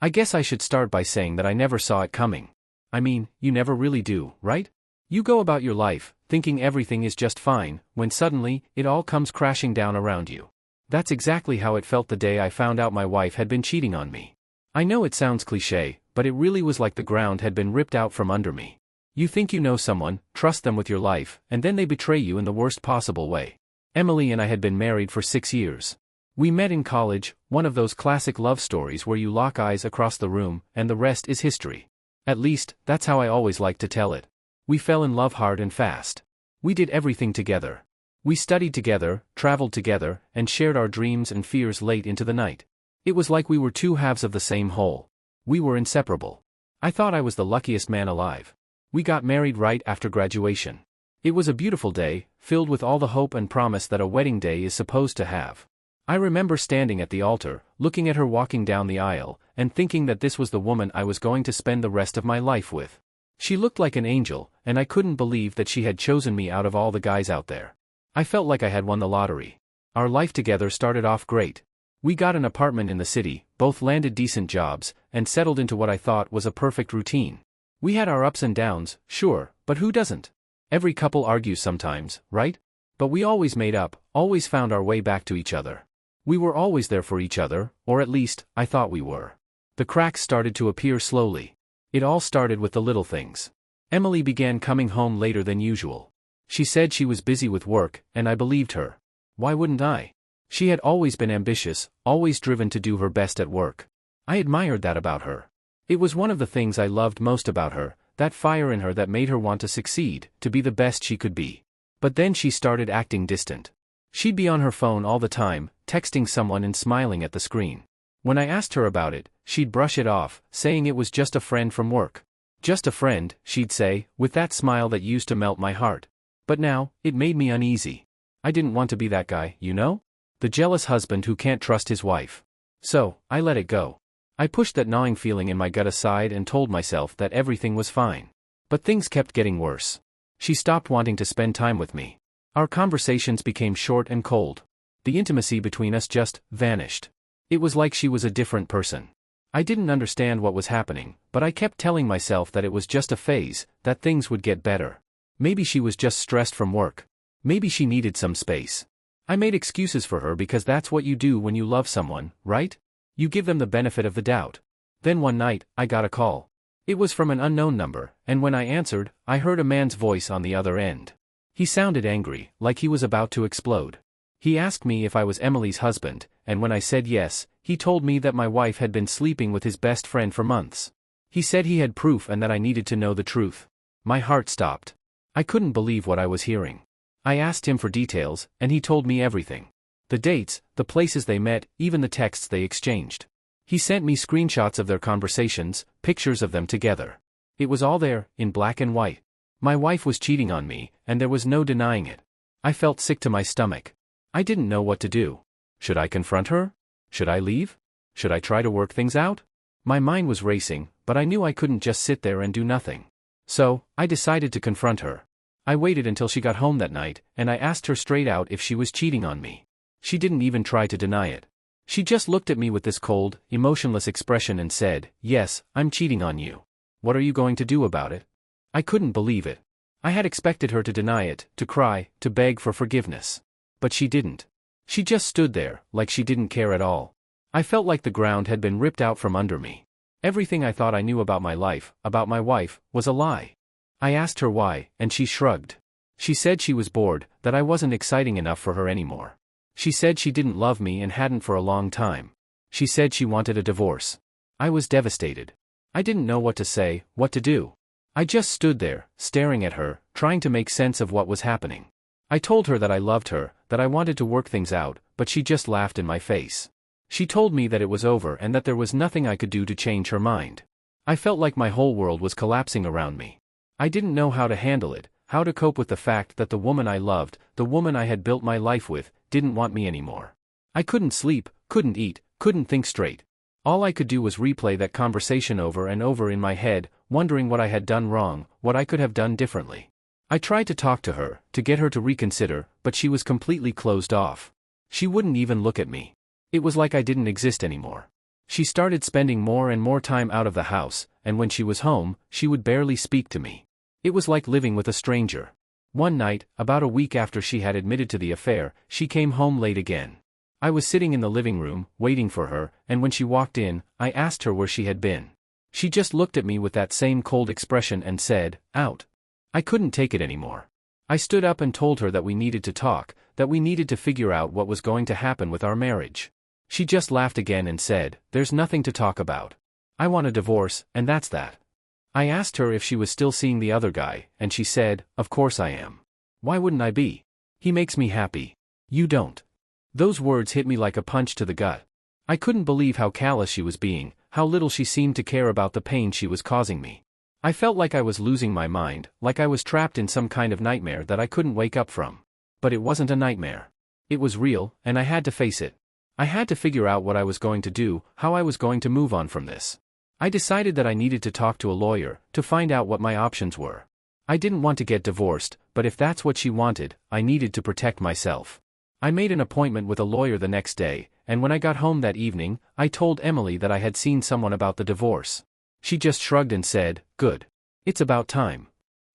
I guess I should start by saying that I never saw it coming. I mean, you never really do, right? You go about your life, thinking everything is just fine, when suddenly, it all comes crashing down around you. That's exactly how it felt the day I found out my wife had been cheating on me. I know it sounds cliché, but it really was like the ground had been ripped out from under me. You think you know someone, trust them with your life, and then they betray you in the worst possible way. Emily and I had been married for 6 years. We met in college, one of those classic love stories where you lock eyes across the room, and the rest is history. At least, that's how I always like to tell it. We fell in love hard and fast. We did everything together. We studied together, traveled together, and shared our dreams and fears late into the night. It was like we were two halves of the same whole. We were inseparable. I thought I was the luckiest man alive. We got married right after graduation. It was a beautiful day, filled with all the hope and promise that a wedding day is supposed to have. I remember standing at the altar, looking at her walking down the aisle, and thinking that this was the woman I was going to spend the rest of my life with. She looked like an angel, and I couldn't believe that she had chosen me out of all the guys out there. I felt like I had won the lottery. Our life together started off great. We got an apartment in the city, both landed decent jobs, and settled into what I thought was a perfect routine. We had our ups and downs, sure, but who doesn't? Every couple argues sometimes, right? But we always made up, always found our way back to each other. We were always there for each other, or at least, I thought we were. The cracks started to appear slowly. It all started with the little things. Emily began coming home later than usual. She said she was busy with work, and I believed her. Why wouldn't I? She had always been ambitious, always driven to do her best at work. I admired that about her. It was one of the things I loved most about her, that fire in her that made her want to succeed, to be the best she could be. But then she started acting distant. She'd be on her phone all the time, texting someone and smiling at the screen. When I asked her about it, she'd brush it off, saying it was just a friend from work. Just a friend, she'd say, with that smile that used to melt my heart. But now, it made me uneasy. I didn't want to be that guy, you know? The jealous husband who can't trust his wife. So, I let it go. I pushed that gnawing feeling in my gut aside and told myself that everything was fine. But things kept getting worse. She stopped wanting to spend time with me. Our conversations became short and cold. The intimacy between us just vanished. It was like she was a different person. I didn't understand what was happening, but I kept telling myself that it was just a phase, that things would get better. Maybe she was just stressed from work. Maybe she needed some space. I made excuses for her because that's what you do when you love someone, right? You give them the benefit of the doubt. Then one night, I got a call. It was from an unknown number, and when I answered, I heard a man's voice on the other end. He sounded angry, like he was about to explode. He asked me if I was Emily's husband, and when I said yes, he told me that my wife had been sleeping with his best friend for months. He said he had proof and that I needed to know the truth. My heart stopped. I couldn't believe what I was hearing. I asked him for details, and he told me everything. The dates, the places they met, even the texts they exchanged. He sent me screenshots of their conversations, pictures of them together. It was all there, in black and white. My wife was cheating on me, and there was no denying it. I felt sick to my stomach. I didn't know what to do. Should I confront her? Should I leave? Should I try to work things out? My mind was racing, but I knew I couldn't just sit there and do nothing. So, I decided to confront her. I waited until she got home that night, and I asked her straight out if she was cheating on me. She didn't even try to deny it. She just looked at me with this cold, emotionless expression and said, "Yes, I'm cheating on you. What are you going to do about it?" I couldn't believe it. I had expected her to deny it, to cry, to beg for forgiveness. But she didn't. She just stood there, like she didn't care at all. I felt like the ground had been ripped out from under me. Everything I thought I knew about my life, about my wife, was a lie. I asked her why, and she shrugged. She said she was bored, that I wasn't exciting enough for her anymore. She said she didn't love me and hadn't for a long time. She said she wanted a divorce. I was devastated. I didn't know what to say, what to do. I just stood there, staring at her, trying to make sense of what was happening. I told her that I loved her, that I wanted to work things out, but she just laughed in my face. She told me that it was over and that there was nothing I could do to change her mind. I felt like my whole world was collapsing around me. I didn't know how to handle it, how to cope with the fact that the woman I loved, the woman I had built my life with, didn't want me anymore. I couldn't sleep, couldn't eat, couldn't think straight. All I could do was replay that conversation over and over in my head, wondering what I had done wrong, what I could have done differently. I tried to talk to her, to get her to reconsider, but she was completely closed off. She wouldn't even look at me. It was like I didn't exist anymore. She started spending more and more time out of the house, and when she was home, she would barely speak to me. It was like living with a stranger. One night, about a week after she had admitted to the affair, she came home late again. I was sitting in the living room, waiting for her, and when she walked in, I asked her where she had been. She just looked at me with that same cold expression and said, "Out." I couldn't take it anymore. I stood up and told her that we needed to talk, that we needed to figure out what was going to happen with our marriage. She just laughed again and said, "There's nothing to talk about. I want a divorce, and that's that." I asked her if she was still seeing the other guy, and she said, "Of course I am. Why wouldn't I be? He makes me happy. You don't." Those words hit me like a punch to the gut. I couldn't believe how callous she was being, how little she seemed to care about the pain she was causing me. I felt like I was losing my mind, like I was trapped in some kind of nightmare that I couldn't wake up from. But it wasn't a nightmare. It was real, and I had to face it. I had to figure out what I was going to do, how I was going to move on from this. I decided that I needed to talk to a lawyer, to find out what my options were. I didn't want to get divorced, but if that's what she wanted, I needed to protect myself. I made an appointment with a lawyer the next day, and when I got home that evening, I told Emily that I had seen someone about the divorce. She just shrugged and said, "Good. It's about time."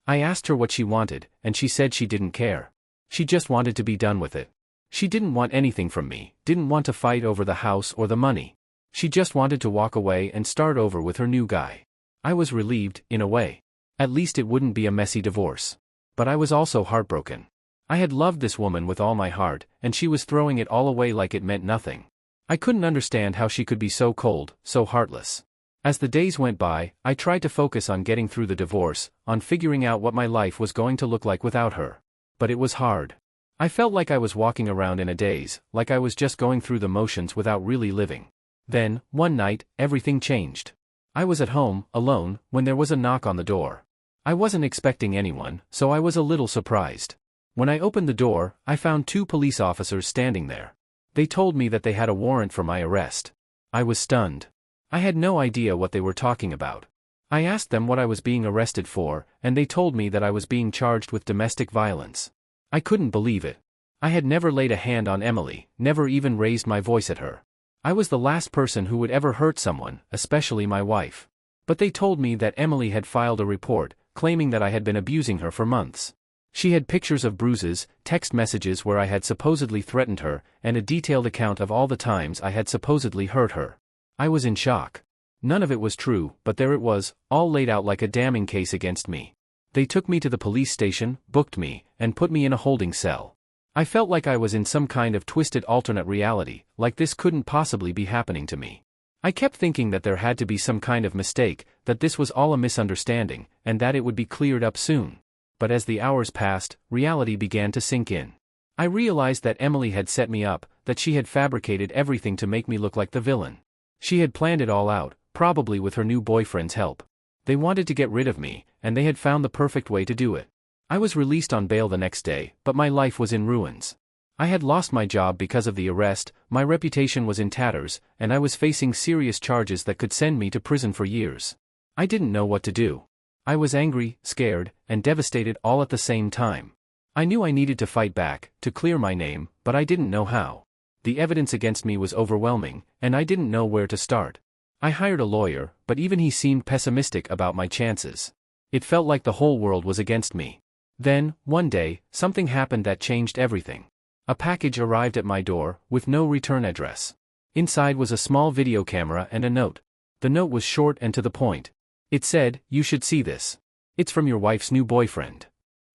I asked her what she wanted, and she said she didn't care. She just wanted to be done with it. She didn't want anything from me, didn't want to fight over the house or the money. She just wanted to walk away and start over with her new guy. I was relieved, in a way. At least it wouldn't be a messy divorce. But I was also heartbroken. I had loved this woman with all my heart, and she was throwing it all away like it meant nothing. I couldn't understand how she could be so cold, so heartless. As the days went by, I tried to focus on getting through the divorce, on figuring out what my life was going to look like without her. But it was hard. I felt like I was walking around in a daze, like I was just going through the motions without really living. Then, one night, everything changed. I was at home, alone, when there was a knock on the door. I wasn't expecting anyone, so I was a little surprised. When I opened the door, I found 2 police officers standing there. They told me that they had a warrant for my arrest. I was stunned. I had no idea what they were talking about. I asked them what I was being arrested for, and they told me that I was being charged with domestic violence. I couldn't believe it. I had never laid a hand on Emily, never even raised my voice at her. I was the last person who would ever hurt someone, especially my wife. But they told me that Emily had filed a report, claiming that I had been abusing her for months. She had pictures of bruises, text messages where I had supposedly threatened her, and a detailed account of all the times I had supposedly hurt her. I was in shock. None of it was true, but there it was, all laid out like a damning case against me. They took me to the police station, booked me, and put me in a holding cell. I felt like I was in some kind of twisted alternate reality, like this couldn't possibly be happening to me. I kept thinking that there had to be some kind of mistake, that this was all a misunderstanding, and that it would be cleared up soon. But as the hours passed, reality began to sink in. I realized that Emily had set me up, that she had fabricated everything to make me look like the villain. She had planned it all out, probably with her new boyfriend's help. They wanted to get rid of me, and they had found the perfect way to do it. I was released on bail the next day, but my life was in ruins. I had lost my job because of the arrest, my reputation was in tatters, and I was facing serious charges that could send me to prison for years. I didn't know what to do. I was angry, scared, and devastated all at the same time. I knew I needed to fight back, to clear my name, but I didn't know how. The evidence against me was overwhelming, and I didn't know where to start. I hired a lawyer, but even he seemed pessimistic about my chances. It felt like the whole world was against me. Then, one day, something happened that changed everything. A package arrived at my door, with no return address. Inside was a small video camera and a note. The note was short and to the point. It said, "You should see this. It's from your wife's new boyfriend."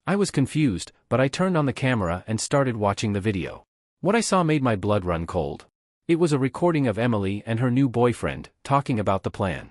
I was confused, but I turned on the camera and started watching the video. What I saw made my blood run cold. It was a recording of Emily and her new boyfriend, talking about the plan.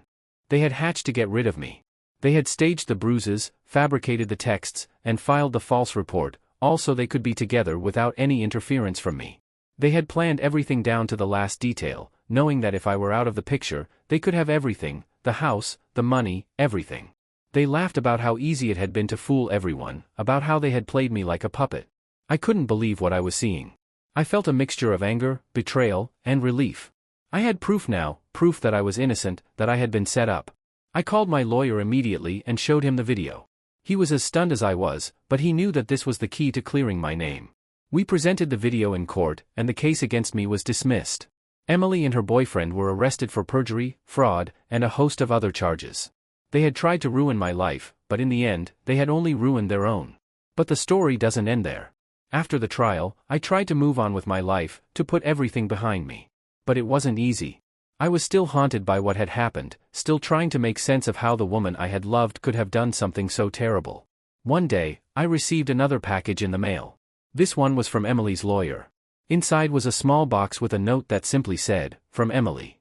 They had hatched to get rid of me. They had staged the bruises, fabricated the texts, and filed the false report, all so they could be together without any interference from me. They had planned everything down to the last detail, knowing that if I were out of the picture, they could have everything, the house, the money, everything. They laughed about how easy it had been to fool everyone, about how they had played me like a puppet. I couldn't believe what I was seeing. I felt a mixture of anger, betrayal, and relief. I had proof now, proof that I was innocent, that I had been set up. I called my lawyer immediately and showed him the video. He was as stunned as I was, but he knew that this was the key to clearing my name. We presented the video in court, and the case against me was dismissed. Emily and her boyfriend were arrested for perjury, fraud, and a host of other charges. They had tried to ruin my life, but in the end, they had only ruined their own. But the story doesn't end there. After the trial, I tried to move on with my life, to put everything behind me. But it wasn't easy. I was still haunted by what had happened, still trying to make sense of how the woman I had loved could have done something so terrible. One day, I received another package in the mail. This one was from Emily's lawyer. Inside was a small box with a note that simply said, "From Emily."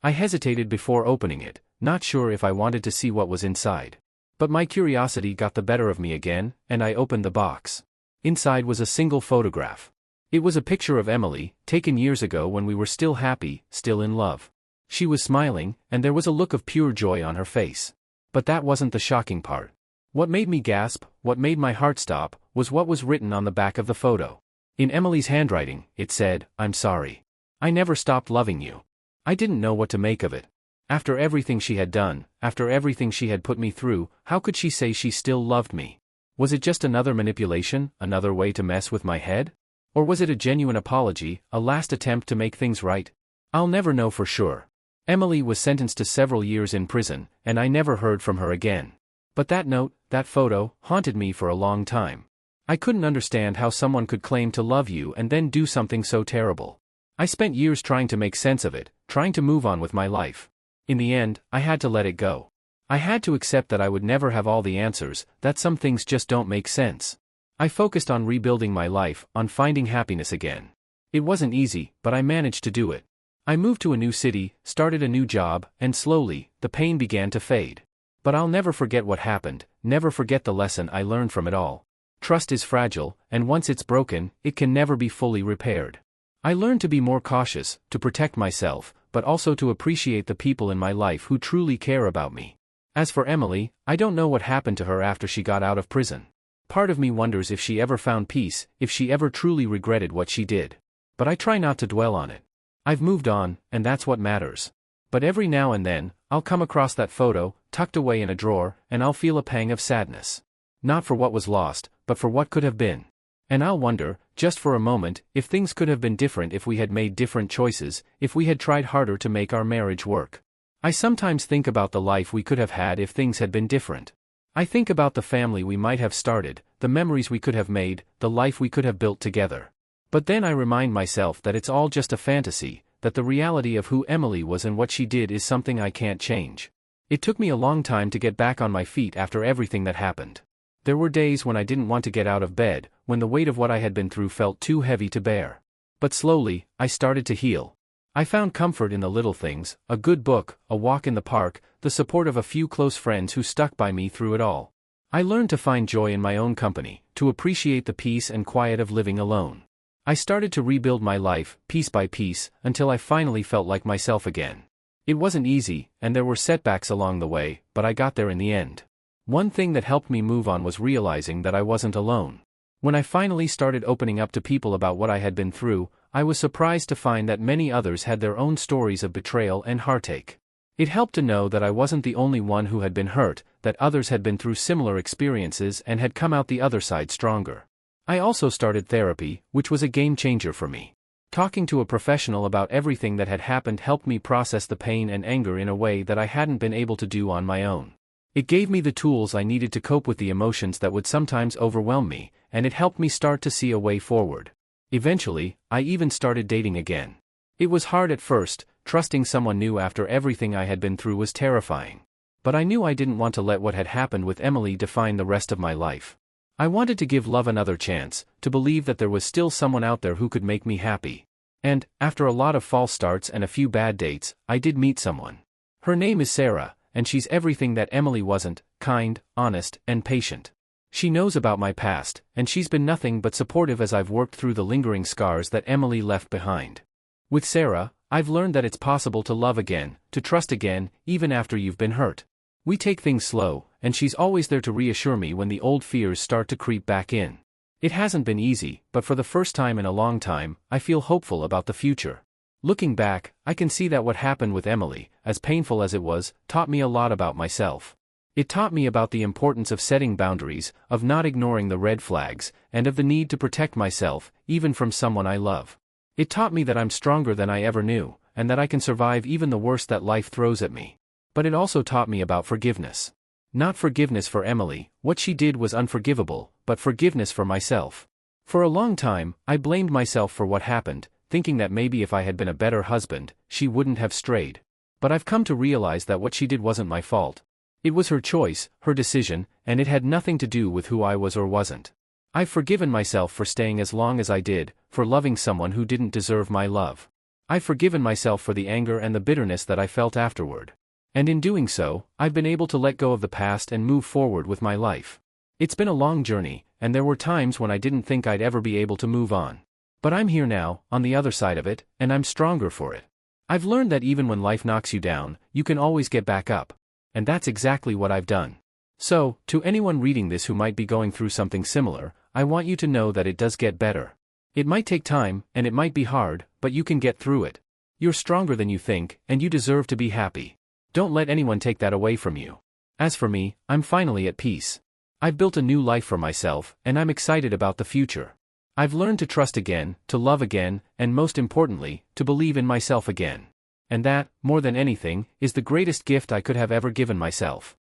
I hesitated before opening it, not sure if I wanted to see what was inside. But my curiosity got the better of me again, and I opened the box. Inside was a single photograph. It was a picture of Emily, taken years ago when we were still happy, still in love. She was smiling, and there was a look of pure joy on her face. But that wasn't the shocking part. What made me gasp, what made my heart stop, was what was written on the back of the photo. In Emily's handwriting, it said, "I'm sorry. I never stopped loving you." I didn't know what to make of it. After everything she had done, after everything she had put me through, how could she say she still loved me? Was it just another manipulation, another way to mess with my head? Or was it a genuine apology, a last attempt to make things right? I'll never know for sure. Emily was sentenced to several years in prison, and I never heard from her again. But that note, that photo, haunted me for a long time. I couldn't understand how someone could claim to love you and then do something so terrible. I spent years trying to make sense of it, trying to move on with my life. In the end, I had to let it go. I had to accept that I would never have all the answers, that some things just don't make sense. I focused on rebuilding my life, on finding happiness again. It wasn't easy, but I managed to do it. I moved to a new city, started a new job, and slowly, the pain began to fade. But I'll never forget what happened, never forget the lesson I learned from it all. Trust is fragile, and once it's broken, it can never be fully repaired. I learned to be more cautious, to protect myself, but also to appreciate the people in my life who truly care about me. As for Emily, I don't know what happened to her after she got out of prison. Part of me wonders if she ever found peace, if she ever truly regretted what she did. But I try not to dwell on it. I've moved on, and that's what matters. But every now and then, I'll come across that photo, tucked away in a drawer, and I'll feel a pang of sadness. Not for what was lost, but for what could have been. And I'll wonder, just for a moment, if things could have been different if we had made different choices, if we had tried harder to make our marriage work. I sometimes think about the life we could have had if things had been different. I think about the family we might have started, the memories we could have made, the life we could have built together. But then I remind myself that it's all just a fantasy, that the reality of who Emily was and what she did is something I can't change. It took me a long time to get back on my feet after everything that happened. There were days when I didn't want to get out of bed, when the weight of what I had been through felt too heavy to bear. But slowly, I started to heal. I found comfort in the little things, a good book, a walk in the park, the support of a few close friends who stuck by me through it all. I learned to find joy in my own company, to appreciate the peace and quiet of living alone. I started to rebuild my life, piece by piece, until I finally felt like myself again. It wasn't easy, and there were setbacks along the way, but I got there in the end. One thing that helped me move on was realizing that I wasn't alone. When I finally started opening up to people about what I had been through, I was surprised to find that many others had their own stories of betrayal and heartache. It helped to know that I wasn't the only one who had been hurt, that others had been through similar experiences and had come out the other side stronger. I also started therapy, which was a game changer for me. Talking to a professional about everything that had happened helped me process the pain and anger in a way that I hadn't been able to do on my own. It gave me the tools I needed to cope with the emotions that would sometimes overwhelm me, and it helped me start to see a way forward. Eventually, I even started dating again. It was hard at first, trusting someone new after everything I had been through was terrifying. But I knew I didn't want to let what had happened with Emily define the rest of my life. I wanted to give love another chance, to believe that there was still someone out there who could make me happy. And, after a lot of false starts and a few bad dates, I did meet someone. Her name is Sarah, and she's everything that Emily wasn't: kind, honest, and patient. She knows about my past, and she's been nothing but supportive as I've worked through the lingering scars that Emily left behind. With Sarah, I've learned that it's possible to love again, to trust again, even after you've been hurt. We take things slow, and she's always there to reassure me when the old fears start to creep back in. It hasn't been easy, but for the first time in a long time, I feel hopeful about the future. Looking back, I can see that what happened with Emily, as painful as it was, taught me a lot about myself. It taught me about the importance of setting boundaries, of not ignoring the red flags, and of the need to protect myself, even from someone I love. It taught me that I'm stronger than I ever knew, and that I can survive even the worst that life throws at me. But it also taught me about forgiveness. Not forgiveness for Emily, what she did was unforgivable, but forgiveness for myself. For a long time, I blamed myself for what happened, thinking that maybe if I had been a better husband, she wouldn't have strayed. But I've come to realize that what she did wasn't my fault. It was her choice, her decision, and it had nothing to do with who I was or wasn't. I've forgiven myself for staying as long as I did, for loving someone who didn't deserve my love. I've forgiven myself for the anger and the bitterness that I felt afterward. And in doing so, I've been able to let go of the past and move forward with my life. It's been a long journey, and there were times when I didn't think I'd ever be able to move on. But I'm here now, on the other side of it, and I'm stronger for it. I've learned that even when life knocks you down, you can always get back up. And that's exactly what I've done. So, to anyone reading this who might be going through something similar, I want you to know that it does get better. It might take time, and it might be hard, but you can get through it. You're stronger than you think, and you deserve to be happy. Don't let anyone take that away from you. As for me, I'm finally at peace. I've built a new life for myself, and I'm excited about the future. I've learned to trust again, to love again, and most importantly, to believe in myself again. And that, more than anything, is the greatest gift I could have ever given myself.